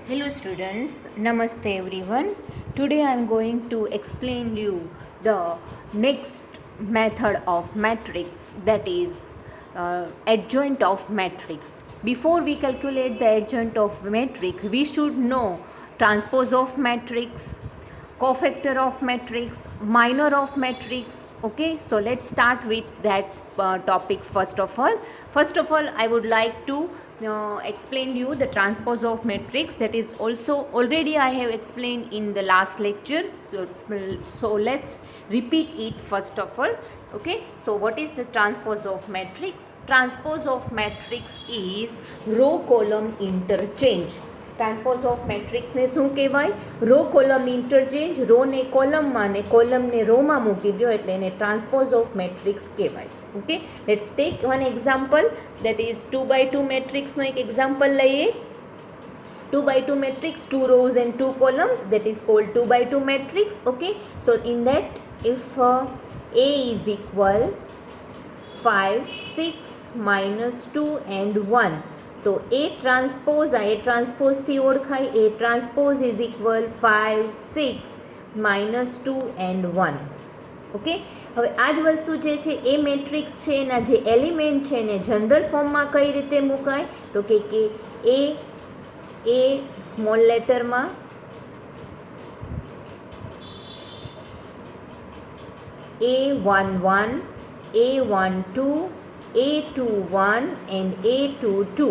Hello students, Namaste everyone. Today I am going to explain you the next method of matrix, that is adjoint of matrix. Before we calculate the adjoint of matrix, we should know transpose of matrix, cofactor of matrix, minor of matrix. Okay, so let's start with that topic first of all. First of all, I would like to explain you the transpose of matrix, that is also already I have explained in the last lecture. So let's repeat it first of all. Okay, so what is the transpose of matrix? Transpose of matrix is row column interchange. Transpose of મેટ્રિક્સને શું કહેવાય? Row column interchange. રોને કોલમમાં ને કોલમને રોમાં મૂકી દો એટલે એને ટ્રાન્સપોઝ ઓફ મેટ્રિક્સ કહેવાય. Okay, let's take one example, that is 2x2 મેટ્રિક્સનો એક એક્ઝામ્પલ લઈએ. 2x2 matrix, 2 rows and 2 columns, that is called 2x2 matrix. Okay, so in that if A is equal 5, 6, minus 2 and 1, તો A ટ્રાન્સપોઝથી ઓળખાય. A transpose is equal 5, 6, minus 2 and 1. Okay, હવે આ જ વસ્તુ જે છે એ મેટ્રિક્સ છે એના જે એલિમેન્ટ છે એને જનરલ ફોર્મમાં કઈ રીતે મુકાય? તો કે એ small લેટરમાં, A11, A12, A21 and A22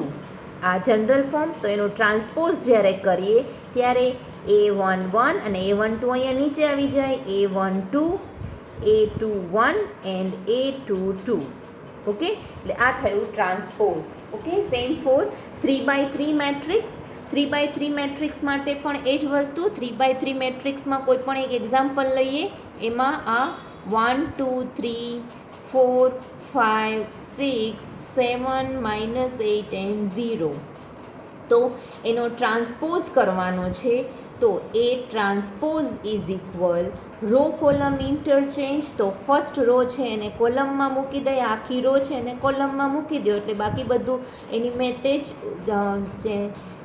આ જનરલ ફોર્મ. તો એનો ટ્રાન્સપોઝ જ્યારે કરીએ ત્યારે A11 અને A12 અહીંયા નીચે આવી જાય, A12, A21 and A22. Okay, એટલે આ થયું transpose. Okay, same for 3x3 matrix. 3x3 matrix માટે પણ એ જ વસ્તુ. 3x3 મેટ્રિક્સમાં કોઈ પણ એક એક્ઝામ્પલ લઈએ. એમાં આ 1, 2, 3, 4, 5, 6, 7, -8 and 0. તો એનો ટ્રાન્સપોઝ કરવાનો છે. તો એ transpose is equal row column interchange. તો ફર્સ્ટ રો છે એને કોલમમાં મૂકી દઈએ, આખી રો છે એને કોલમમાં મૂકી દો એટલે બાકી બધું એની મેતે જ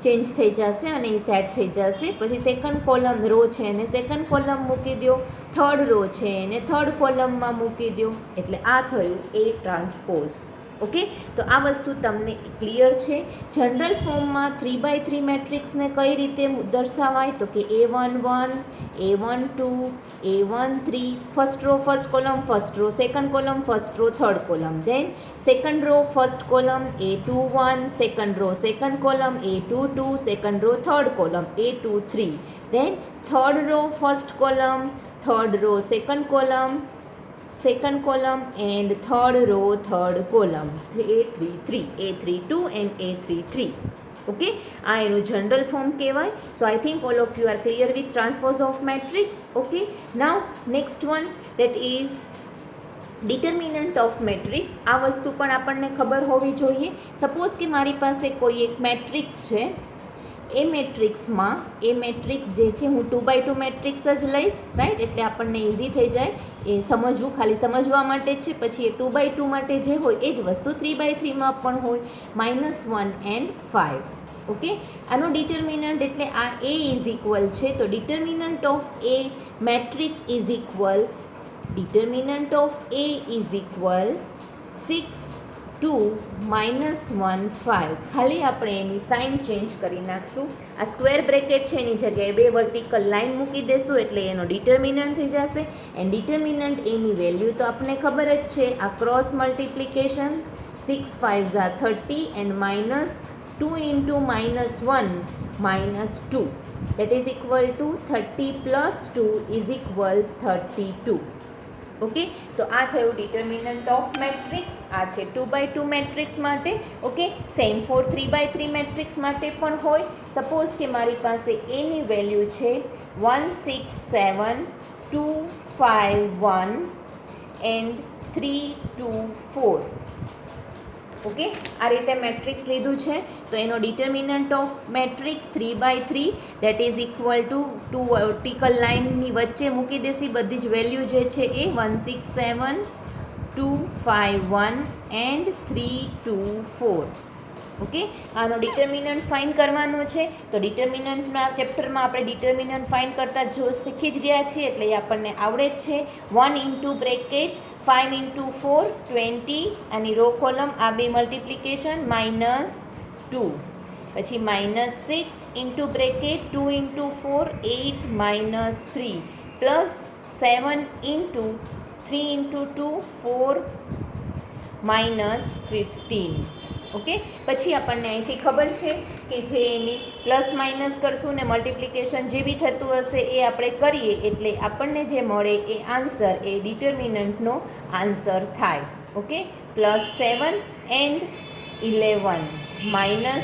ચેન્જ થઈ જશે અને એ સેટ થઈ જશે. પછી સેકન્ડ કોલમ રો છે એને સેકન્ડ કોલમ મૂકી દો, થર્ડ રો છે એને થર્ડ કોલમમાં મૂકી દો, એટલે આ થયું એ ટ્રાન્સપોઝ. ઓકે, તો આ વસ્તુ તમને ક્લિયર છે. જનરલ ફોર્મમાં 3x3 મેટ્રિક્સને કઈ રીતે દર્શાવાય? તો કે A11, A12, A13, first row first column, first row second column, first row third column. Then second row first column A21, second row second column A22, second row third column A23. Then third row first column, third row second column, second column and third row third column, A33, A32 and A33. Okay, આ એનું general form કહેવાય. So I think all of you are clear with transpose of matrix. Okay, now next one, that is determinant of matrix. આ વસ્તુ પણ આપણને ખબર હોવી જોઈએ. સપોઝ કે મારી પાસે કોઈ એક મેટ્રિક્સ છે. એ મેટ્રિક્સ જે છે હું 2x2 મેટ્રિક્સ જ લઈશ, રાઈટ? એટલે આપણને ઇઝી થઈ જાય એ સમજવું, ખાલી સમજવા માટે જ છે. પછી એ 2x2 માટે જે હોય એ જ વસ્તુ 3x3માં પણ હોય, -1 and 5. ઓકે, આનો ડિટર્મિનન્ટ એટલે આ A ઇઝ ઇક્વલ છે. તો determinant of A matrix is equal determinant of A is equal 6, 2, -1, 5. ખાલી આપણે એની સાઇન ચેન્જ કરી નાખશું. આ સ્ક્વેર બ્રેકેટ છે એની જગ્યાએ 2 વર્ટિકલ લાઇન મૂકી દેશું એટલે એનો ડિટર્મિનન્ટ થઈ જશે. એન્ડ ડિટર્મિનન્ટ એની વેલ્યુ તો આપણને ખબર જ છે. આ cross multiplication 6 5s are 30 and -2 into -1 -2, that is equal to 30 plus 2 is equal 32. Okay, તો આ થયું ડિટર્મિનન્ટ ઓફ મેટ્રિક્સ. આ છે 2x2 મેટ્રિક્સ માટે. Okay, same for 3x3 matrix માટે પણ હોય. સપોઝ કે મારી પાસે એની વેલ્યુ છે 1, 6, 7, 2, 5, 1 and 3, 2, 4. ઓકે, આ રીતે મેટ્રિક્સ લીધું છે. તો એનો determinant of matrix 3x3, that is equal to 2 vertical લાઇનની વચ્ચે મૂકી દેશી બધી જ વેલ્યુ જે છે એ 1, 6, 7, 2, 5, 1 and 3, 2, 4. ઓકે, આનો ડિટર્મિનન્ટ ફાઇન કરવાનો છે. તો ડિટર્મિનન્ટના ચેપ્ટરમાં આપણે ડિટર્મિનન્ટ ફાઇન કરતાં જો શીખી જ ગયા છીએ, એટલે એ આપણને આવડે જ છે. 1 ઇન્ટુ બ્રેકેટ 5 ઇન્ટુ 4 20, આની રો કોલમ આ બે મલ્ટિપ્લિકેશન -2, પછી -6 into bracket 2 into 4 8 -3 plus 7 into 3 into 2 4 -15. Okay, પછી આપણને અહીંથી ખબર છે કે જે એની પ્લસ માઇનસ કરશું ને મલ્ટિપ્લિકેશન જે બી થતું હશે એ આપણે કરીએ એટલે આપણને જે મળે એ આન્સર એ ડિટર્મિનન્ટનો આન્સર થાય. ઓકે, +7 એન્ડ 11 -11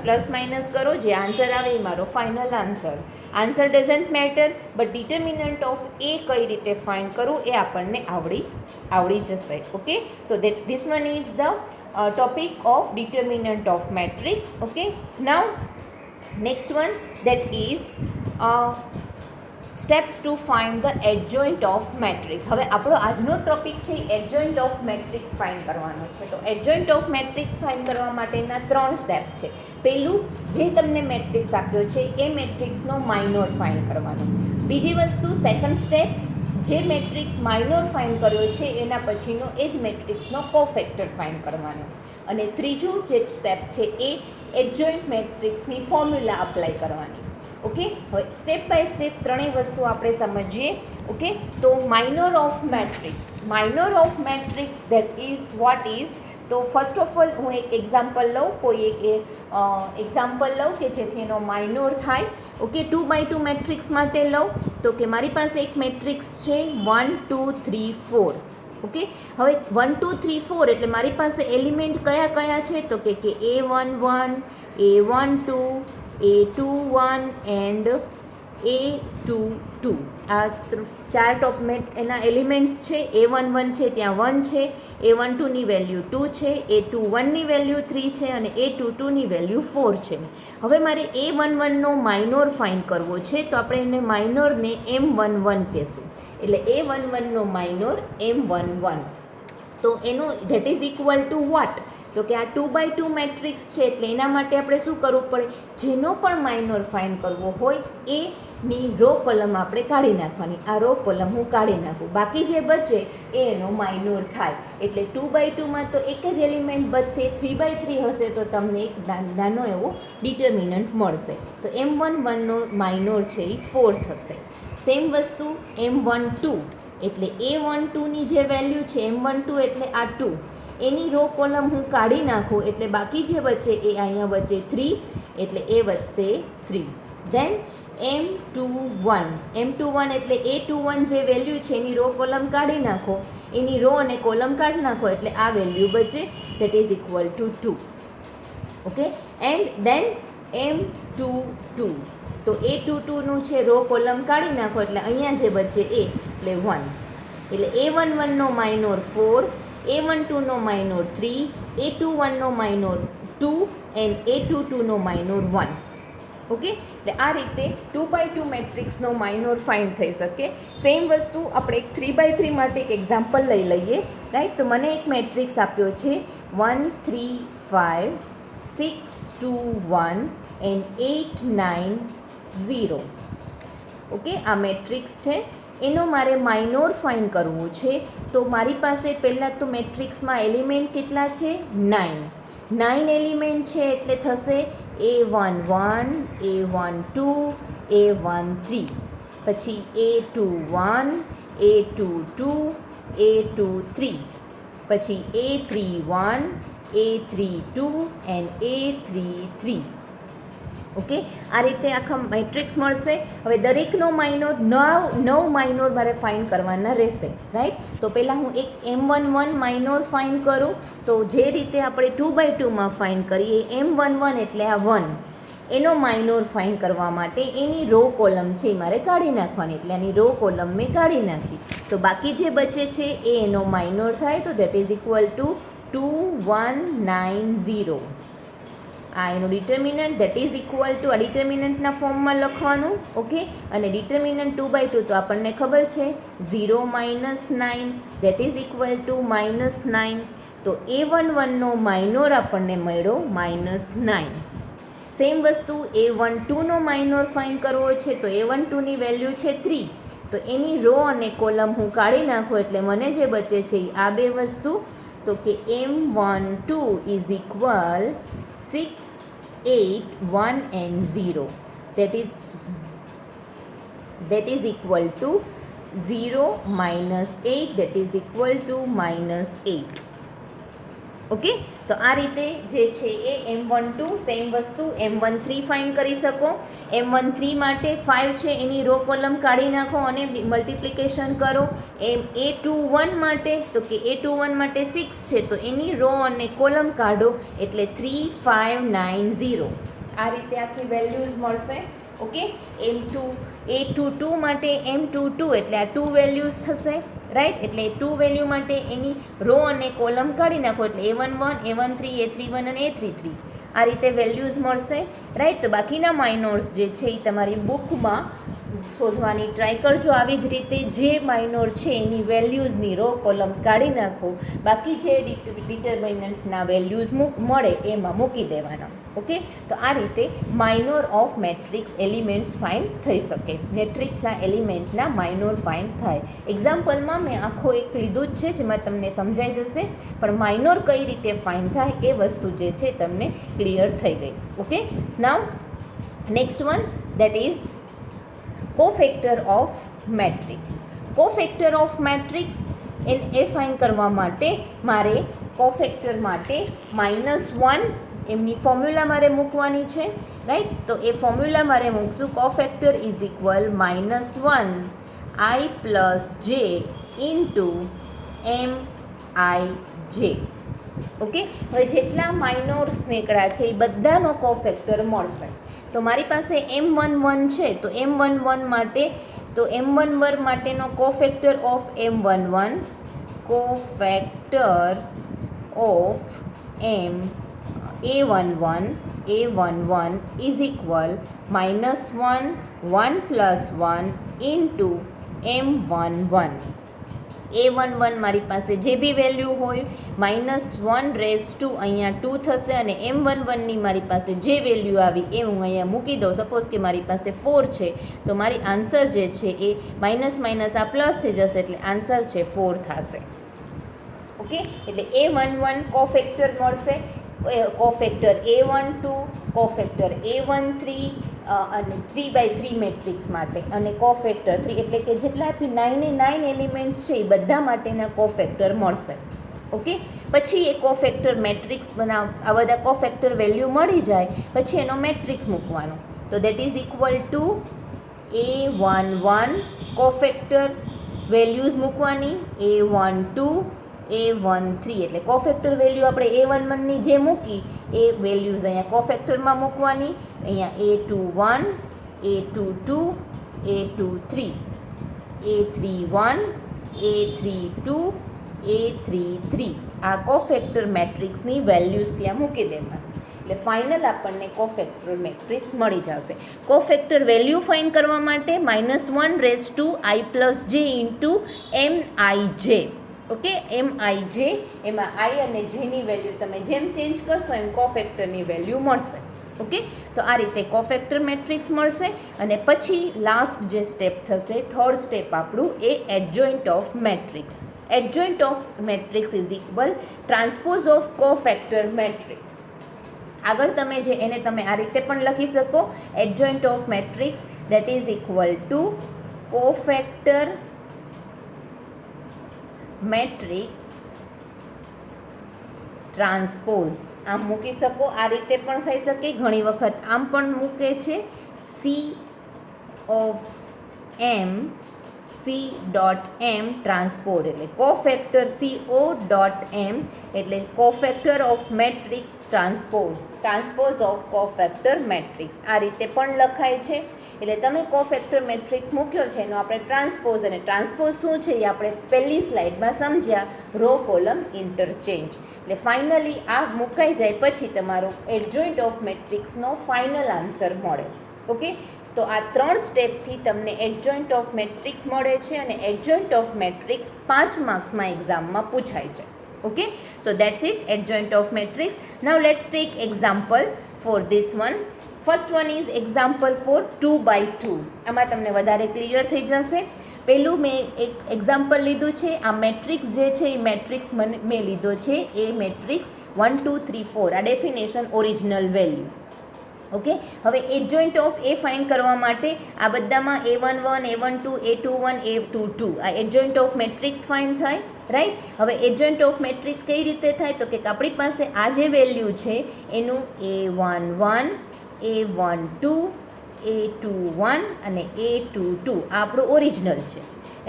પ્લસ માઇનસ કરો, જે આન્સર આવે એ મારો final answer. Answer doesn't matter, but determinant of એ કઈ રીતે ફાઇન્ડ કરવું એ આપણને આવડી જશે. Okay, so this one is the topic of determinant of matrix. Okay, now next one that is steps to find the adjoint of matrix. હવે આપણો આજનો ટોપિક છે adjoint of matrix ફાઇન્ડ કરવાનો છે. તો adjoint of matrix ફાઇન્ડ કરવા માટેના 3 step છે. પહેલું, જે તમને મેટ્રિક્સ આપ્યો છે એ મેટ્રિક્સનો માઇનોર ફાઇન્ડ કરવાનો. બીજી વસ્તુ, સેકન્ડ સ્ટેપ, જે મેટ્રિક્સ માઇનોર ફાઇન્ડ કર્યો છે એના પછીનો એ જ મેટ્રિક્સનો કોફેક્ટર ફાઇન્ડ કરવાનો. અને ત્રીજું જે સ્ટેપ છે એ એડજોઇન્ટ મેટ્રિક્સની ફોર્મ્યુલા અપ્લાય કરવાની. ઓકે, હવે સ્ટેપ બાય સ્ટેપ ત્રણેય વસ્તુ આપણે સમજીએ. ઓકે, તો minor of matrix that is what is. તો ફર્સ્ટ ઓફ ઓલ હું એક એક્ઝામ્પલ લઉં, કોઈ એક એક્ઝામ્પલ લઉં કે જેથી એનો માઇનોર થાય. ઓકે, 2x2 મેટ્રિક્સ માટે લઉં તો કે મારી પાસે એક મેટ્રિક્સ છે 1 2 3 4. ઓકે, હવે 1 2 3 4 એટલે મારી પાસે એલિમેન્ટ કયા કયા છે તો કે A11 A12 A21 and A22. આ 4 ટોપ એના એલિમેન્ટ્સ છે. A11 છે ત્યાં 1 છે, A12ની વેલ્યુ 2 છે, A21ની વેલ્યુ 3 છે અને A22ની વેલ્યુ 4 છે. હવે મારે A11નો માઇનોર ફાઇન્ડ કરવો છે તો આપણે એને માઇનોરને M11 કહેશું. એટલે A11નો માઇનોર M11. તો એનું that is equal to what? તો કે આ 2x2 મેટ્રિક્સ છે એટલે એના માટે આપણે શું કરવું પડે? જેનો પણ માઇનોર ફાઇન્ડ કરવો હોય એની રો કોલમ આપણે કાઢી નાખવાની. આ રો કોલમ હું કાઢી નાખું, બાકી જે બચે એ એનો માઇનોર થાય. એટલે 2x2માં તો એક જ એલિમેન્ટ બચશે, 3x3 હશે તો તમને એક નાનો એવો ડિટર્મિનન્ટ મળશે. તો M11નો માઇનોર છે એ 4 થશે. સેમ વસ્તુ M12 એટલે A12ની જે વેલ્યુ છે M12 એટલે આ 2, એની રો કોલમ હું કાઢી નાખું એટલે બાકી જે બચે એ અહીંયા બચે 3 એટલે એ વધશે 3. દેન M21 એટલે A21 જે વેલ્યુ છે એની રો કોલમ કાઢી નાખો, એની રો અને કોલમ કાઢી નાખો એટલે આ વેલ્યુ બચે that is equal to 2. Okay, and then M22 તો A22નું છે રો કોલમ કાઢી નાખો એટલે અહીંયા જે બચે એ એટલે 1. એટલે A11નો માઇનોર 4, A12નો માઇનોર 3, A21નો માઇનોર 2 એન્ડ A22નો માઇનોર 1. ઓકે, એટલે આ રીતે 2x2 મેટ્રિક્સનો માઇનોર ફાઇન્ડ થઈ શકે. સેમ વસ્તુ આપણે 3x3 માટે એક એક્ઝામ્પલ લઈ લઈએ. રાઈટ, તો મને એક મેટ્રિક્સ આપ્યો છે 1 3 5 6 2 1 એન્ડ 8 9 0. ઓકે, આ મેટ્રિક્સ છે, એનો મારે માઇનોર ફાઇન્ડ કરવું છે. તો મારી પાસે પહેલાં તો મેટ્રિક્સમાં એલિમેન્ટ કેટલા છે? 9 એલિમેન્ટ છે એટલે થશે A11 A12 A13, પછી A21 A22 A23, પછી A31 A32 and A33. Okay, આ રીતે આખા મેટ્રિક્સ મળશે. હવે દરેકનો માઇનોર 9 માઇનોર મારે ફાઇન્ડ કરવાના રહેશે. રાઈટ, તો પહેલાં હું એક M11 માઇનોર ફાઇન્ડ કરું. તો જે રીતે આપણે 2x2માં ફાઇન્ડ કરીએ M11 એટલે આ 1, એનો માઇનોર ફાઇન્ડ કરવા માટે એની રો કોલમ છે એ મારે કાઢી નાખવાની. એટલે આની રો કોલમ મેં કાઢી નાખી તો બાકી જે બચે છે એ એનો માઇનોર થાય. તો દેટ ઇઝ ઇક્વલ ટુ 2190. આ એનું determinant that is equal two આ ડિટર્મિનન્ટના ફોર્મમાં લખવાનું. ઓકે, અને ડિટર્મિનન્ટ 2x2 તો આપણને ખબર છે 0 - 9 દેટ ઇઝ ઇક્વલ ટુ -9. તો તો A11નો માઇનોર આપણને મળ્યો -9. સેમ વસ્તુ A12નો માઇનોર ફાઇન્ડ કરવો છે તો A12ની વેલ્યુ છે 3. તો એની રો અને કોલમ હું કાઢી નાખું એટલે મને જે બચે છે એ આ બે વસ્તુ. તો કે M12 is equal 6, 8, 1 and 0. That is equal to 0 minus 8, that is equal to -8. Okay, તો આ રીતે જે છે એ M12 સેમ વસ્તુ M13 ફાઇન્ડ કરી શકો. M13 માટે 5 છે એની રો કોલમ કાઢી નાખો અને મલ્ટિપ્લિકેશન કરો. A21 માટે તો કે A21 માટે 6 છે તો એની રો અને કોલમ કાઢો એટલે 3, 5, 9, 0. આ રીતે આખી વેલ્યુઝ મળશે. ઓકે, A22 માટે M22 એટલે આ 2 વેલ્યુઝ થશે, રાઈટ. એટલે 2 વેલ્યુ માટે એની રો અને કોલમ કાઢી નાખો એટલે A11, A13, A31 અને A33. આ રીતે વેલ્યુઝ મળશે, રાઈટ. તો બાકીના માઇનોર્સ જે છે એ તમારી બુકમાં શોધવાની ટ્રાય કરજો. આવી જ રીતે જે માઇનોર છે એની વેલ્યુઝની રો કોલમ કાઢી નાખો. બાકી જે ડિટર્મિનન્ટના વેલ્યુઝ મળે એમાં મૂકી દેવાના. ઓકે, તો આ રીતે minor of matrix elements find થઈ શકે. મેટ્રિક્સના એલિમેન્ટના માઇનોર ફાઇન્ડ થાય. એક્ઝામ્પલમાં મેં આખો એક લીધું જ છે જેમાં તમને સમજાઈ જશે, પણ માઇનોર કઈ રીતે ફાઇન્ડ થાય એ વસ્તુ જે છે તમને ક્લિયર થઈ ગઈ. Okay, now next one that is cofactor of matrix. Cofactor of matrix A find કરવા માટે મારે કોફેક્ટર માટે -1 એમની ફોર્મ્યુલા મારે મૂકવાની છે, રાઈટ. તો એ ફોર્મ્યુલા મારે મૂકશું. Cofactor is equal -1 I + j into MIJ. Okay, હવે જેટલા માઇનોર્સ નીકળ્યા છે એ બધાનો કોફેક્ટર મળશે. તો મારી પાસે M11 છે તો M11 માટે તો M11 માટેનો cofactor of M11 cofactor of A11 is equal -1 1 + 1 into M11. A11 મારી પાસે જે બી વેલ્યુ હોય -1 અહીંયા 2 થશે અને M11ની મારી પાસે જે વેલ્યુ આવી એ હું અહીંયા મૂકી દઉં. સપોઝ કે મારી પાસે 4 છે તો મારી આન્સર જે છે એ માઇનસ આ પ્લસ થઈ જશે એટલે આન્સર છે 4 થશે. ઓકે, એટલે A11 કોફેક્ટર મળશે. કોફેક્ટર A12, કોફેક્ટર A13 અને 3/3 મેટ્રિક્સ માટે અને કોફેક્ટર 3 એટલે કે જેટલા બી 9 એ 9 એલિમેન્ટ્સ છે એ બધા માટેના કોફેક્ટર મળશે. ઓકે, પછી એ કોફેક્ટર મેટ્રિક્સ આ બધા કોફેક્ટર વેલ્યુ મળી જાય પછી એનો મેટ્રિક્સ મૂકવાનો. તો that is equal two A11 cofactor values મૂકવાની, A12, A13 એટલે કોફેક્ટર વેલ્યુ આપણે A11ની જે મૂકી એ વેલ્યુઝ અહીંયા કોફેક્ટરમાં મૂકવાની. અહીંયા A21, A22, A23, A31, A32, A33 આ કોફેક્ટર મેટ્રિક્સની વેલ્યુઝ ત્યાં મૂકી દેવાની. એટલે ફાઇનલ આપણને કોફેક્ટર મેટ્રિક્સ મળી જશે. કોફેક્ટર વેલ્યુ ફાઇન્ડ કરવા માટે -1 I + j into MIJ. Okay, MIJ એમાં I અને Jની વેલ્યુ તમે જેમ ચેન્જ કરશો એમ કોફેક્ટરની વેલ્યુ મળશે. ઓકે, તો આ રીતે કોફેક્ટર મેટ્રિક્સ મળશે. અને પછી લાસ્ટ જે સ્ટેપ થશે, થર્ડ સ્ટેપ આપણું એ adjoint of matrix. Adjoint of matrix is equal transpose of cofactor matrix. આગળ તમે જે એને તમે આ રીતે પણ લખી શકો, adjoint of matrix that is equal two cofactor matrix transpose. આમ મૂકી શકો, આ રીતે પણ થઈ શકે, ઘણી વખત આમ પણ મૂકે છે. C.M ટ્રાન્સપોઝ એટલે કોફેક્ટર CO.M એટલે cofactor of matrix transpose of cofactor matrix. આ રીતે પણ લખાય છે. એટલે તમે કોફેક્ટર મેટ્રિક્સ મૂક્યો છે એનો આપણે ટ્રાન્સપોઝ, અને ટ્રાન્સપોઝ શું છે એ આપણે પહેલી સ્લાઇડમાં સમજ્યા, રો કોલમ ઇન્ટરચેન્જ. એટલે ફાઇનલી આ મુકાઈ જાય પછી તમારો એડજોઇન્ટ ઓફ મેટ્રિક્સનો ફાઇનલ આન્સર મળે. ઓકે, તો આ 3 સ્ટેપથી તમને એડજોઇન્ટ ઓફ મેટ્રિક્સ મળે છે અને એડજોઇન્ટ ઓફ મેટ્રિક્સ 5 માર્ક્સમાં એક્ઝામમાં પૂછાય છે. Okay, so that's it, adjoint of matrix. Now let's take example for this one. First one is example for 2 by 2. આમાં તમને વધારે ક્લિયર થઈ જશે. પહેલું મેં એક એક્ઝામ્પલ લીધું છે. આ મેટ્રિક્સ જે છે એ મેટ્રિક્સ મેં લીધો છે એ મેટ્રિક્સ 1 2 3 4. આ ડેફિનેશન ઓરિજિનલ વેલ્યુ. ઓકે, હવે એડજોઇન્ટ ઓફ એ ફાઇન્ડ કરવા માટે આ બધામાં A11 A12 A21 A22 આ એડજોઇન્ટ ઓફ મેટ્રિક્સ ફાઇન્ડ થાય, રાઈટ. હવે એડજોઇન્ટ ઓફ મેટ્રિક્સ કઈ રીતે થાય તો કે આપણી પાસે આ જે વેલ્યુ છે એનું A11 A12 A21 અને A22 આ આપણું ઓરિજિનલ છે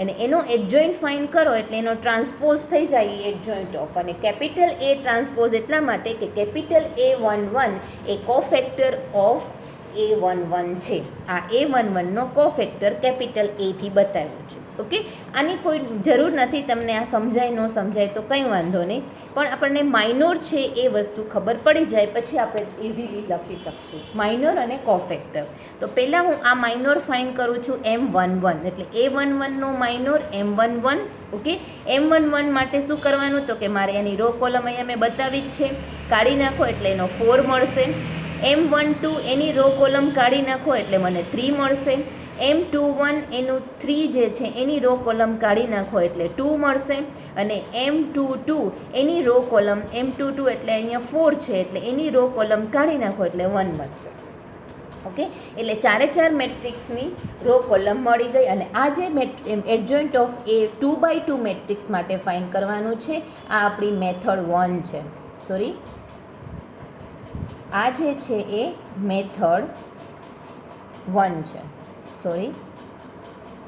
અને એનો એડજોઇન્ટ ફાઇન્ડ કરો એટલે એનો ટ્રાન્સપોઝ થઈ જાય એડજોઇન્ટ ઓફ. અને કેપિટલ એ ટ્રાન્સપોઝ એટલા માટે કે capital A11 A cofactor of A11 છે. આ A11નો કોફેક્ટર કેપિટલ એથી બતાવ્યું છે. ઓકે, આની કોઈ જરૂર નથી, તમને આ સમજાય ન સમજાય તો કંઈ વાંધો નહીં, પણ આપણને માઇનોર છે એ વસ્તુ ખબર પડી જાય પછી આપણે ઇઝીલી લખી શકશું માઇનોર અને કોફેક્ટર. તો પહેલાં હું આ માઇનોર ફાઇન્ડ કરું છું M11, એટલે A11નો માઇનોર M11. ઓકે, M11 માટે શું કરવાનું તો કે મારે એની રો કોલમ અહીંયા મેં બતાવી જ છે, કાઢી નાખો એટલે એનો 4 મળશે. M12 એની રો કોલમ કાઢી નાખો એટલે મને 3 મળશે. M21 એનું 3 જે છે એની રો કોલમ કાઢી નાખો એટલે 2 મળશે. અને M22 એની રો કોલમ M22 એટલે અહીંયા 4 છે એટલે એની રો કોલમ કાઢી નાખો એટલે 1 મળશે. ઓકે, એટલે 4 મેટ્રિક્સની રો કોલમ મળી ગઈ. અને આ જે adjoint of A 2 by 2 matrix માટે ફાઇન્ડ કરવાનું છે આ આપણી મેથડ 1 છે. સોરી, આ જે છે એ મેથડ 1 છે. સોરી,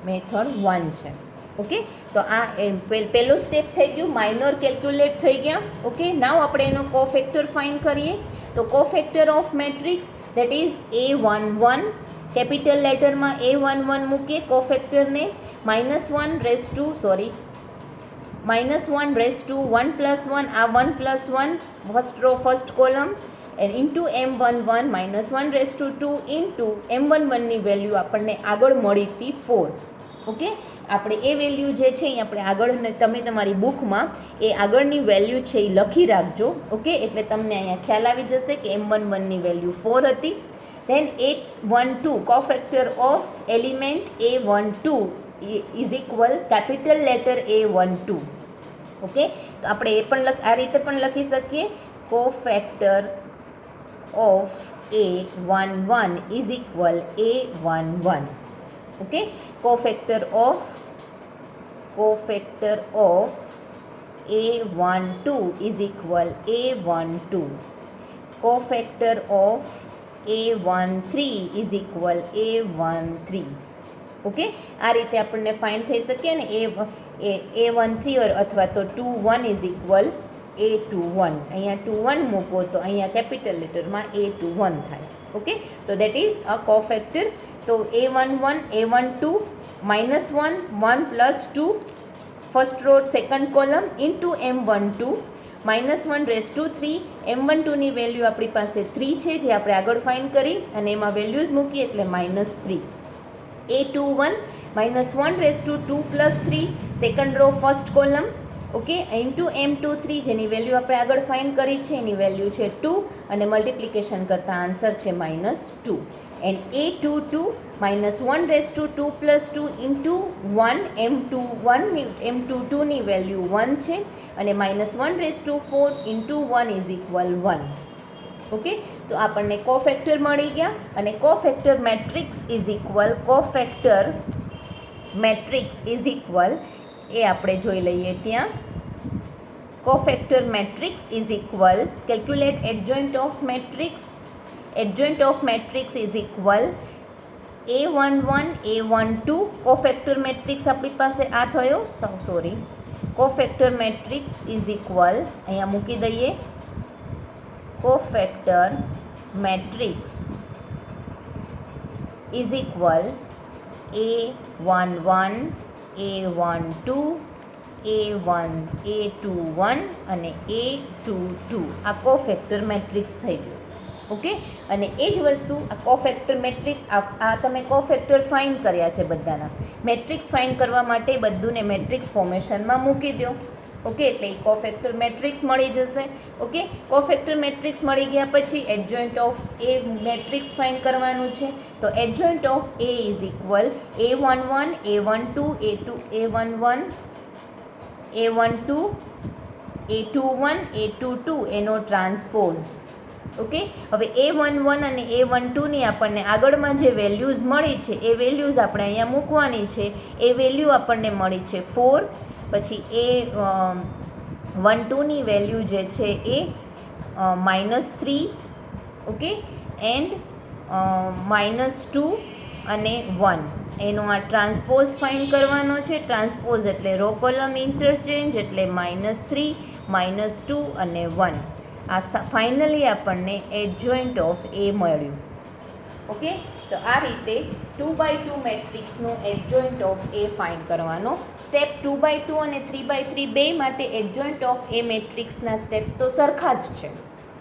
મેથડ 1 છે. ઓકે, તો આ પહેલું સ્ટેપ થઈ ગયું, માઇનોર કેલ્ક્યુલેટ થઈ ગયા. ઓકે, નાવ આપણે એનો કોફેક્ટર ફાઇન્ડ કરીએ. તો cofactor of matrix that is A11, capital લેટરમાં A11 મૂકીએ કોફેક્ટરને. -1 1 + 1 આ 1 + 1 first row first column into M11 -1/2 into M11ની વેલ્યુ આપણને આગળ મળી હતી 4. ઓકે, આપણે એ વેલ્યુ જે છે એ આપણે આગળ તમે તમારી બુકમાં એ આગળની વેલ્યુ છે એ લખી રાખજો. ઓકે, એટલે તમને અહીંયા ખ્યાલ આવી જશે કે M11ની વેલ્યુ 4 હતી. Then A12 cofactor of element A12 is equal capital letter A12. Okay, તો આપણે એ પણ આ રીતે પણ લખી શકીએ, cofactor of A11 is equal A11. Okay, cofactor of A12 is equal A12. Cofactor of A13 is equal A13. Okay, આ રીતે આપણને ફાઇન્ડ થઈ શકે ને A13 અથવા તો 21 ઇઝ ઇક્વલ A21. અહીંયા 21 મૂકો તો અહીંયા કેપિટલ લેટરમાં A21 થાય. ઓકે, તો દેટ ઇઝ અ કોફેક્ટર. તો A11 A12 -1 1 + 2 first row second column into M12 -1/3. M12ની વેલ્યુ આપણી પાસે 3 છે જે આપણે આગળ ફાઇન્ડ કરી અને એમાં વેલ્યુઝ મૂકીએ એટલે -3. A21 -1/2 + 3 second row first column. Okay, into M23 જેની વેલ્યુ આપણે આગળ ફાઇન્ડ કરી છે એની વેલ્યુ છે 2 અને મલ્ટિપ્લિકેશન કરતાં આન્સર છે -2. એન્ડ A22 -1/2 + 2 ઇન્ટુ 1 M22ની વેલ્યુ 1 છે અને -1/4 ઇન્ટુ 1 ઇઝ ઇક્વલ 1. ઓકે, તો આપણને કોફેક્ટર મળી ગયા. અને કોફેક્ટર મેટ્રિક્સ ઇઝ ઇક્વલ એ આપણે જોઈ લઈએ ત્યાં. Cofactor matrix is equal calculate adjoint of matrix. Adjoint of matrix is equal A11 A12. Cofactor matrix આપણી પાસે આ થયો. Sorry, cofactor matrix is equal અહીંયા મૂકી દઈએ. Cofactor matrix is equal A11 A12 A21 અને A22. આ કોફેક્ટર મેટ્રિક્સ થઈ ગયું. ઓકે, અને એ જ વસ્તુ આ કોફેક્ટર મેટ્રિક્સ આ તમે કોફેક્ટર ફાઇન્ડ કર્યા છે બધાના. મેટ્રિક્સ ફાઇન્ડ કરવા માટે બધુંને મેટ્રિક્સ ફોર્મેશનમાં મૂકી દો. ઓકે, એટલે એ કોફેક્ટર મેટ્રિક્સ મળી જશે. ઓકે, કોફેક્ટર મેટ્રિક્સ મળી ગયા પછી adjoint of A matrix find કરવાનું છે. તો adjoint of A is equal A11 A12 A11 A12 A21 A22 એનો ટ્રાન્સપોઝ. ઓકે, હવે A11 અને A12ની આપણને આગળમાં જે વેલ્યુઝ મળી છે એ વેલ્યુઝ આપણે અહીંયા મૂકવાની છે. એ વેલ્યુ આપણને મળી છે 4. પછી A12ની વેલ્યુ જે છે એ -3. ઓકે, એન્ડ -2 અને 1 એનો આ ટ્રાન્સપોઝ ફાઇન્ડ કરવાનો છે. ટ્રાન્સપોઝ એટલે રો કોલમ ઇન્ટરચેન્જ એટલે -3 -2 અને 1. આ ફાઇનલી આપણને એડજોઇન્ટ ઓફ એ મળ્યું. ઓકે, તો આ રીતે 2x2 મેટ્રિક્સનો એડજોઇન્ટ ઓફ એ ફાઇન્ડ કરવાનો. સ્ટેપ 2x2 અને 3x3 બે માટે એડજોઇન્ટ ઓફ એ મેટ્રિક્સના સ્ટેપ્સ તો સરખા જ છે.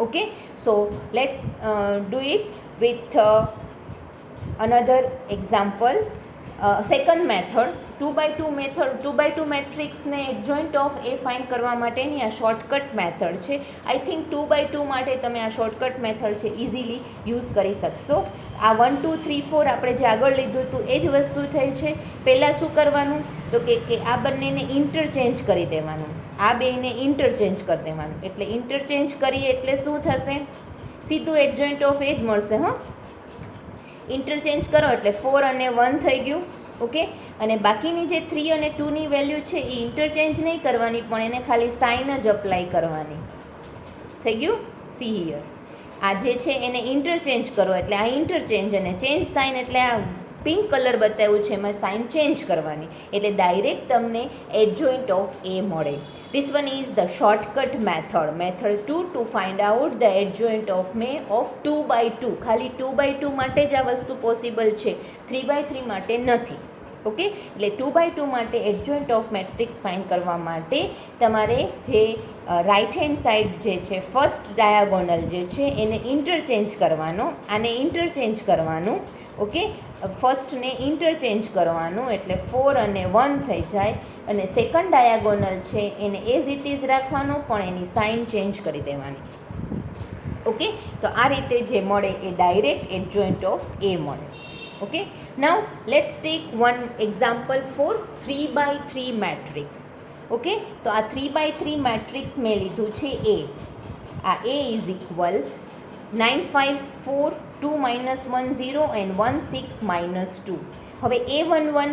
Okay, so let's do it with another example. Second method 2x2 મેટ્રિક્સને એડજોઇન્ટ ઓફ એ ફાઇન્ડ કરવા માટેની આ શોર્ટકટ મેથડ છે. આઈ થિંક 2x2 માટે તમે આ શોર્ટકટ મેથડ છે ઇઝીલી યુઝ કરી શકશો. આ 1 2 3 4 આપણે જે આગળ લીધું હતું એ જ વસ્તુ થઈ છે. પહેલાં શું કરવાનું તો કે આ બંનેને ઇન્ટરચેન્જ કરી દેવાનું. આ બેને ઇન્ટરચેન્જ કરી દેવાનું. એટલે ઇન્ટરચેન્જ કરીએ એટલે શું થશે? સીધું એડજોઇન્ટ ઓફ એ જ મળશે. ઇન્ટરચેન્જ કરો એટલે 4 અને 1 થઈ ગયું. ઓકે, અને બાકીની જે 3 અને 2ની વેલ્યુ છે એ ઇન્ટરચેન્જ નહીં કરવાની, પણ એને ખાલી સાઇન જ અપ્લાય કરવાની. થઈ ગયું? સી હિયર, આ જે છે એને ઇન્ટરચેન્જ કરો એટલે આ ઇન્ટરચેન્જ, અને ચેન્જ સાઇન એટલે આ પિંક કલર બતાવ્યું છે એમાં સાઇન ચેન્જ કરવાની. એટલે ડાયરેક્ટ તમને એડજોઇન્ટ ઓફ એ મળે. This one is the shortcut method. Method 2 to find out the adjoint of 2x2. ખાલી 2x2 માટે જ આ વસ્તુ પોસિબલ છે, 3x3 માટે નથી. ઓકે, એટલે 2x2 માટે એડજોઇન્ટ ઓફ મેટ્રિક્સ ફાઇન્ડ કરવા માટે તમારે જે રાઇટ હેન્ડ સાઈડ જે છે ફર્સ્ટ ડાયાગોનલ જે છે એને ઇન્ટરચેન્જ કરવાનો. આને ઇન્ટરચેન્જ કરવાનું. ઓકે, ફર્સ્ટને ઇન્ટરચેન્જ કરવાનું એટલે 4 અને 1 થઈ જાય, અને સેકન્ડ ડાયાગોનલ છે એને એઝ ઇટ ઇઝ રાખવાનું, પણ એની સાઇન ચેન્જ કરી દેવાની. ઓકે, તો આ રીતે જે મળે એ ડાયરેક્ટ એડજોઇન્ટ ઓફ એ મળે. Okay, now let's tech one example for 3x3 matrix. Okay, તો આ 3x3 મેટ્રિક્સ મેં લીધું છે એ. આ એ ઇઝ ઇક્વલ 9 5 4 2 -1 0 and 1 6 -2. હવે A11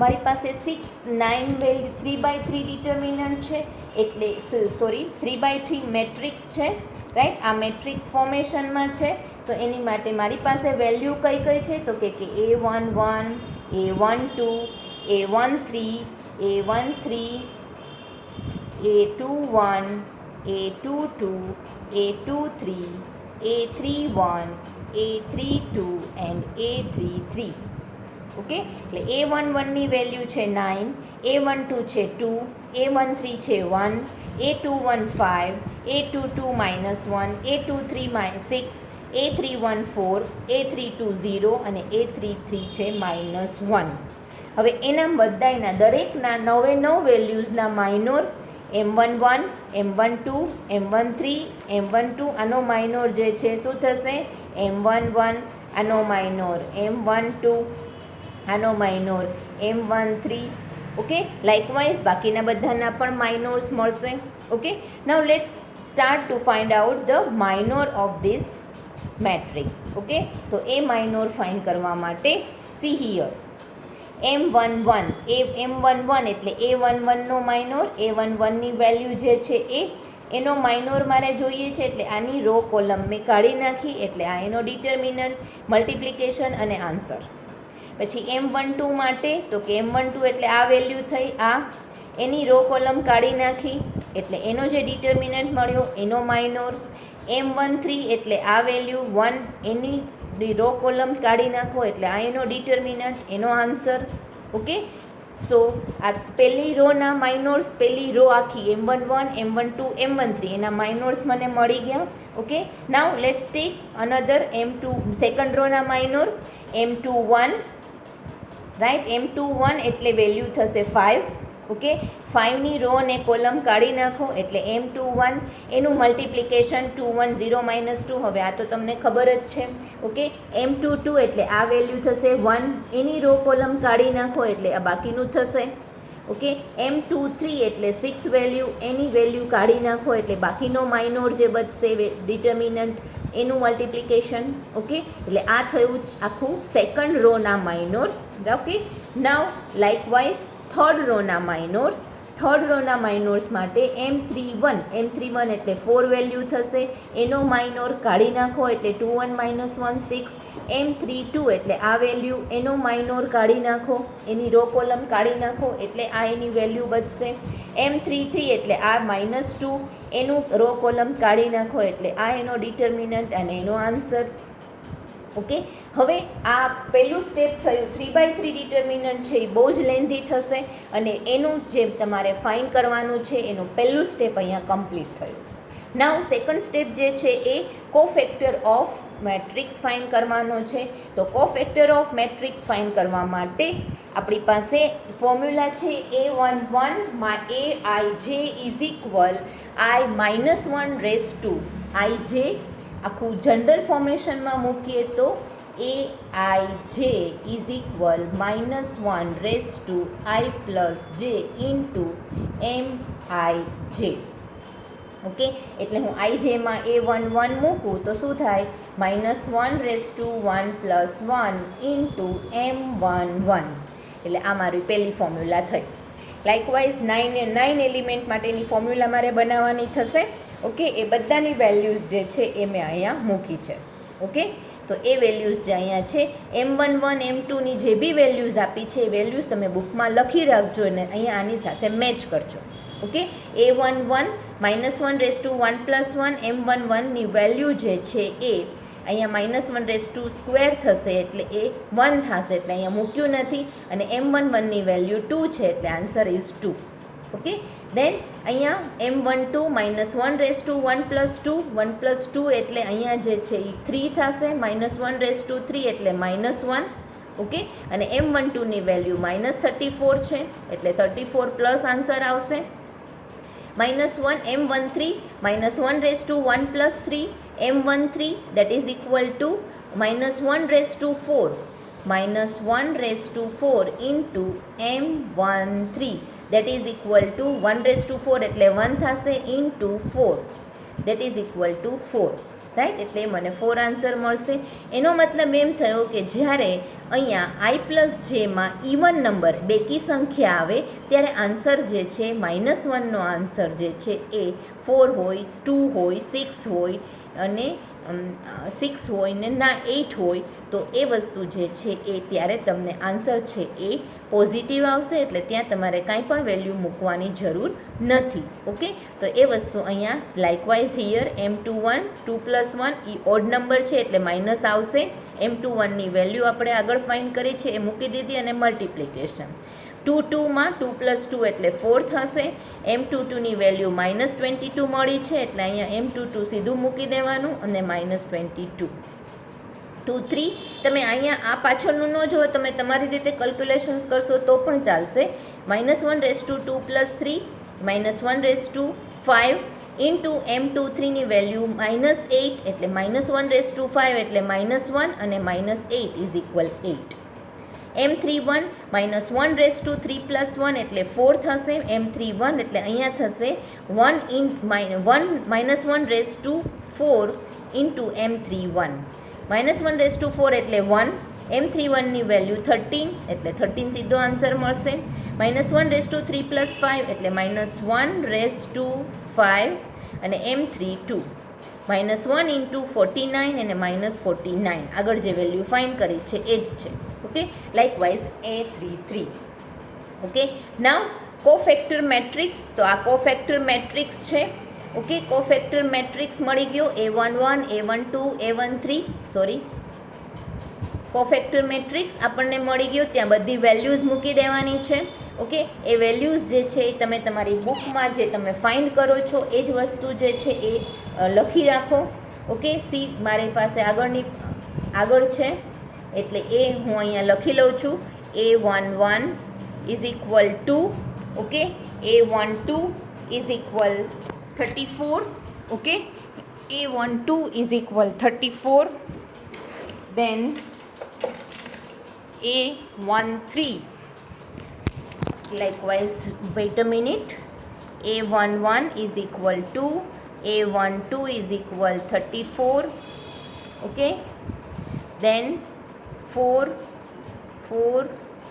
મારી પાસે 6 9 વેલ્યુ 3x3 ડિટર્મિનન્ટ છે, એટલે 3x3 મેટ્રિક્સ છે. રાઈટ, આ મેટ્રિક્સ ફોર્મેશનમાં છે. તો એની માટે મારી પાસે વેલ્યુ કઈ કઈ છે તો કે A11 A12 A13 A13 A21 A22 A23 A31 A32 and A33. Okay, એટલે A11ની વેલ્યુ છે 9, A12 છે 2, A13 છે 1, A21 5, A22 -1, A23 -6, A31 4, A32 0 અને A33 છે -1. હવે એના બધાના દરેકના 9 વેલ્યુઝના minor M11 M12 M13 M12, આનો માઇનોર જે છે શું થશે? M11, આનો માઇનોર M12, આનો માઇનોર M13. ઓકે, લાઇકવાઇઝ બાકીના બધાના પણ માઇનોર્સ મળશે. Okay, now let's start to find out the minor of this matrix. Okay, તો એ માઇનોર ફાઇન્ડ કરવા માટે સી હિયર M11 એટલે A11નો માઇનોર. A11ની વેલ્યુ જે છે એનો માઇનોર મારે જોઈએ છે, એટલે આની રો કોલમ મેં કાઢી નાખી, એટલે આ એનો ડિટર્મિનન્ટ, મલ્ટિપ્લિકેશન અને આન્સર. પછી M12 માટે તો કે M12 એટલે આ વેલ્યુ થઈ, આ એની રો કોલમ કાઢી નાખી, એટલે એનો જે ડિટર્મિનન્ટ મળ્યો એનો માઇનોર. M13 એટલે આ વેલ્યુ 1, એની રો કોલમ કાઢી નાખો, એટલે આ એનો ડિટર્મિનન્ટ, એનો આન્સર. ઓકે, સો આ પહેલી રોના માઇનોર્સ, પહેલી રો આખી M11 M12 M13 એના માઇનોર્સ મને મળી ગયા. Okay, now let's take another M2 second રોના માઇનોર M21. રાઈટ, M21 એટલે વેલ્યુ થશે 5. ઓકે 5ની રો અને કોલમ કાઢી નાખો એટલે M21 એનું મલ્ટિપ્લિકેશન 2 1 0 -2 હવે આ તો તમને ખબર જ છે ઓકે M22 એટલે આ વેલ્યુ થશે 1 એની રો કોલમ કાઢી નાખો એટલે આ બાકીનું થશે ઓકે M23 એટલે 6 વેલ્યુ એની વેલ્યુ કાઢી નાખો એટલે બાકીનો માઇનોર જે બચશે ડિટર્મિનન્ટ એનું મલ્ટિપ્લિકેશન ઓકે એટલે આ થયું આખું સેકન્ડ રોના minor okay now likewise third રોના માઇનોર્સ માટે M31 એટલે 4 વેલ્યુ થશે એનો માઇનોર કાઢી નાખો એટલે 2 1 -1 6 M32 એટલે આ વેલ્યુ એનો માઇનોર કાઢી નાખો એની રો કોલમ કાઢી નાખો એટલે આ એની વેલ્યુ બચશે M33 એટલે આ -2 એનું રો કોલમ કાઢી નાખો એટલે આ એનો ડિટર્મિનન્ટ અને એનો આન્સર ઓકે હવે આ પહેલું સ્ટેપ થયું 3/3 ડિટર્મિનન્ટ છે એ બહુ જ લેન્ધી થશે અને એનું જે તમારે ફાઇન્ડ કરવાનું છે એનું પહેલું સ્ટેપ અહીંયા કમ્પ્લીટ થયું નાવ સેકન્ડ સ્ટેપ જે છે એ કોફેક્ટર ઓફ મેટ્રિક્સ ફાઇન્ડ કરવાનો છે તો કોફેક્ટર ઓફ મેટ્રિક્સ ફાઇન્ડ કરવા માટે આપણી પાસે ફોર્મ્યુલા છે A11 Aij is equal I-1 ij આખું જનરલ ફોર્મેશનમાં મૂકીએ તો Aij is equal -1 I + j into Mij okay એટલે હું આઈજેમાં A11 મૂકું તો શું થાય -1 + 1 ઇન્ટુ M11 એટલે આ મારી પહેલી ફોર્મ્યુલા થઈ લાઇકવાઇઝ 9 એલિમેન્ટ માટેની ફોર્મ્યુલા મારે બનાવવાની થશે ઓકે એ બધાની વેલ્યુઝ જે છે એ મેં અહીંયા મૂકી છે ઓકે તો એ વેલ્યુઝ જે અહીંયા છે M11 M2ની જે બી વેલ્યુઝ આપી છે એ વેલ્યુઝ તમે બુકમાં લખી રાખજો અને અહીંયા આની સાથે મેચ કરજો ઓકે A11 -1 + 1 + 1 M11ની વેલ્યુ જે છે એ અહીંયા -1 થશે એટલે એ 1 થશે એટલે અહીંયા મૂક્યું નથી અને M11ની વેલ્યુ 2 છે એટલે આન્સર ઇઝ 2 ઓકે દેન અહીંયા M12 -1 + 1 + 2 એટલે અહીંયા જે છે એ 3 થશે -1 + 3 એટલે -1 ઓકે અને M12ની વેલ્યુ -34 છે એટલે 34 પ્લસ આન્સર આવશે -1 M13 -1 + 1 + 3 M13 that is equal to -1 + 4 into M13 that is equal to 1 + 4 એટલે 1 થશે into 4 that is equal to 4 right એટલે મને 4 આન્સર મળશે એનો મતલબ એમ થયો કે જ્યારે અહીંયા I + જેમાં ઇવન નંબર બેકી સંખ્યા આવે ત્યારે આન્સર જે છે -1નો આન્સર જે છે એ 4 હોય 2 હોય 6 હોય અને 6 હોય ને ના 8 હોય તો એ વસ્તુ જે છે એ ત્યારે તમને આન્સર છે એ પોઝિટિવ આવશે એટલે ત્યાં તમારે કાંઈ પણ વેલ્યુ મૂકવાની જરૂર નથી ઓકે તો એ વસ્તુ અહીંયા likewise here M21 2 + 1 A odd number છે એટલે માઇનસ આવશે M21ની વેલ્યુ આપણે આગળ ફાઇન્ડ કરી છે એ મૂકી દીધી અને મલ્ટિપ્લિકેશન 2 + 2 એટલે 4 થશે M22ની વેલ્યુ -22 મળી છે એટલે અહીંયા M22 સીધું મૂકી દેવાનું અને -22 2 3 તમે અહીંયા આ પાછળનું ન જો તમે તમારી રીતે કેલ્ક્યુલેશન્સ કરશો તો પણ ચાલશે -1 + 2 + 3 -1 + 5 ઇન્ટુ M23ની વેલ્યુ -8 એટલે -1 + 5 એટલે -1 અને -8 ઇઝ ઇક્વલ 8 M31 -1 + 3 + 1 એટલે 4 થશે M31 એટલે અહીંયા થશે -1 + 4 ઇન્ટુ M31 -1 + 4 એટલે 1 M31ની વેલ્યુ 13 એટલે 13 સીધો આન્સર મળશે -1 + 3 + 5 એટલે -1 + 5 અને M32 -1 ઇન્ટુ 49 અને -49 આગળ જે વેલ્યુ ફાઇન્ડ કરી છે એ જ છે ઓકે લાઇકવાઇઝ A33 ઓકે નાવ કોફેક્ટર મેટ્રિક્સ તો આ કોફેક્ટર મેટ્રિક્સ છે ઓકે કોફેક્ટર મેટ્રિક્સ મળી ગયો A11 A12 A13 sorry cofactor matrix આપણને મળી ગયો ત્યાં બધી વેલ્યુઝ મૂકી દેવાની છે ઓકે એ વેલ્યુઝ જે છે એ તમે તમારી બુકમાં જે તમે ફાઇન્ડ કરો છો એ જ વસ્તુ જે છે એ લખી રાખો ઓકે સી મારી પાસે આગળ છે એટલે એ હું અહીંયા લખી લઉં છું A11 is equal two Okay, A12 is equal 34. Okay, A12 is equal 34. Then A13, likewise, wait a minute, A11 is equal to A12 is equal 34. Okay, then 4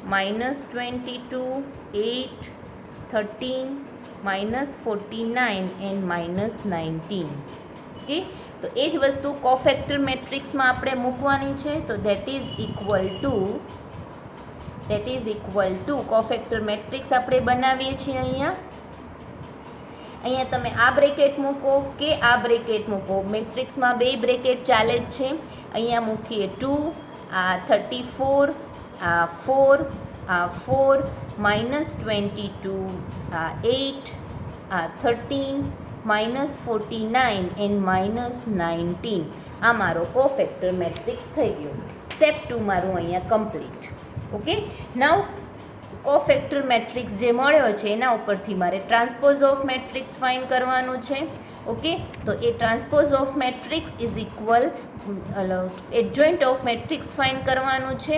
minus 22, 8, 13, minus 49 and minus 19. Okay, તો એ જ વસ્તુ cofactor મેટ્રિક્સમાં આપણે મૂકવાની છે. તો that is equal two cofactor matrix આપણે બનાવીએ છીએ. અહીંયા તમે આ બ્રેકેટ મૂકો કે આ બ્રેકેટ મૂકો, મેટ્રિક્સમાં બે બ્રેકેટ ચાલે જ છે. અહીંયા મૂકીએ 2, આ 34, આ 4, આ 4, minus 22, આ 8, આ 13, minus 49 and minus 19. આ મારો કોફેક્ટર મેટ્રિક્સ થઈ ગયો. સ્ટેપ 2 મારું અહીંયા કમ્પ્લીટ. ઓકે, નાઉ કોફેક્ટર મેટ્રિક્સ જે મળ્યો છે એના ઉપરથી મારે ટ્રાન્સપોઝ ઓફ મેટ્રિક્સ ફાઇન્ડ કરવાનું છે. ઓકે, તો એ transpose of matrix is equal adjoint of matrix find કરવાનું છે.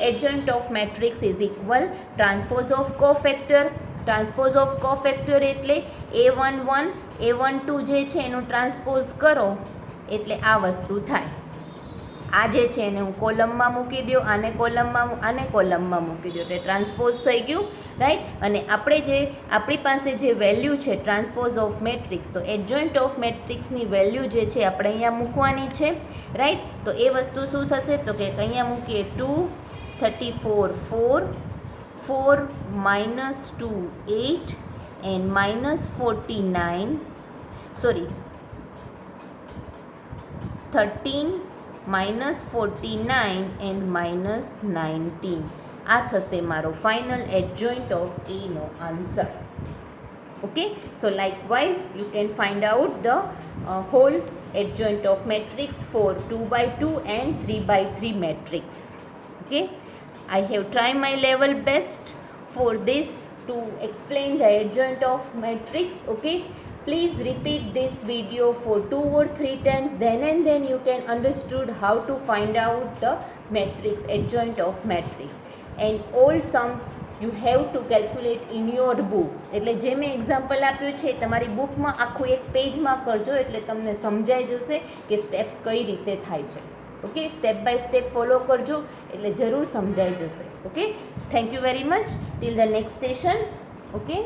Adjoint of matrix is equal transpose of cofactor. Transpose of cofactor એટલે A11 A12 જે છે એનું ટ્રાન્સપોઝ કરો એટલે આ વસ્તુ થાય. આ જે છે એને હું કોલમમાં મૂકી દો, આને કોલમમાં મૂકી દો એટલે ટ્રાન્સપોઝ થઈ ગયું, રાઈટ. અને આપણી પાસે જે વેલ્યુ છે ટ્રાન્સપોઝ ઓફ મેટ્રિક્સ, તો એડજોઇન્ટ ઓફ મેટ્રિક્સની વેલ્યુ જે છે આપણે અહીંયા મૂકવાની છે, રાઈટ. તો એ વસ્તુ શું થશે, તો કે અહીંયા મૂકીએ 2, 34, 4 minus 2, 8 and minus 49, 13, minus 49 and minus 19. આ થશે મારો ફાઇનલ એડજોઇન્ટ ઓફ A નો answer. Okay, so likewise you can find out the whole adjoint of matrix for 2x2 and 3x3 matrix. Okay, I have tried my level best for this to explain the adjoint of matrix. Okay, please repeat this video for 2 or 3 times, then and then you can understood how to find out the matrix, adjoint of matrix, and all sums you have to calculate in your book. એટલે જે મેં example આપ્યું છે તમારી બુકમાં આખું એક પેજમાં કરજો એટલે તમને સમજાઈ જશે કે સ્ટેપ્સ કઈ રીતે થાય છે. Okay, step by step follow કરજો એટલે જરૂર સમજાઈ જશે. Okay, thank you very much. Till the next session. Okay.